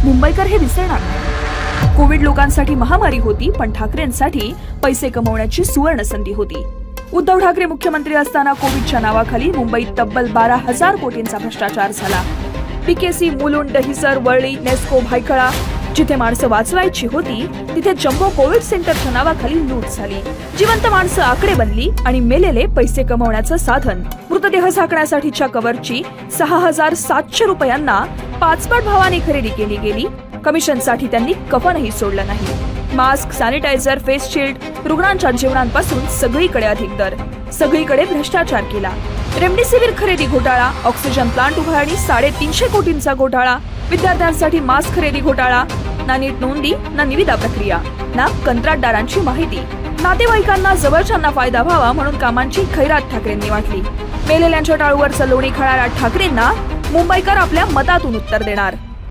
मुंबईकर हे विसरणार नाही। कोविड लोकांसाठी महामारी होती, पण ठाकरेंसाठी पैसे कमवण्याची सुवर्ण संधी होती। उद्धव ठाकरे मुख्यमंत्री असताना कोविडच्या नावाखाली मुंबईत तब्बल 12,000 कोटींचा भ्रष्टाचार झाला। पीकेसी, मुलुंड, दहिसर, वरळी, नेस्को, भायखळा, जिथे माणसं वाचवायची होती तिथे जम्बो कोविड सेंटरच्या नावाखाली लूट झाली। जिवंत माणसं आकडे बनली आणि मेलेले पैसे कमवण्याचं साधन। मृतदेह झाकण्यासाठीच्या कव्हरची 6,700 रुपयांना 5 पट भावाने खरेदी केली गेली। कमिशनसाठी त्यांनी कफनही सोडलं नाही। मास्क, सॅनिटायझर, फेस शिल्ड, रुग्णांच्या जेवणांपासून सगळीकडे अधिक दर, सगळीकडे भ्रष्टाचार केला। रेमडेसिवीर खरेदी घोटाळा, ऑक्सिजन प्लांट उभारणी 350 कोटींचा घोटाळा, विद्यार्थ्यांसाठी मास्क खरेदी घोटाळा, ना नीट नोंदी, ना निविदा प्रक्रिया, ना कंत्राटदारांची माहिती। नातेवाईकांना, जवळच्यांना फायदा व्हावा म्हणून कामांची खैरात ठाकरेंनी वाटली। मेलेल्यांच्या टाळूवरचं लोणी खाणाऱ्या ठाकरेंना मुंबईकर आपल्या मतातून उत्तर देणार।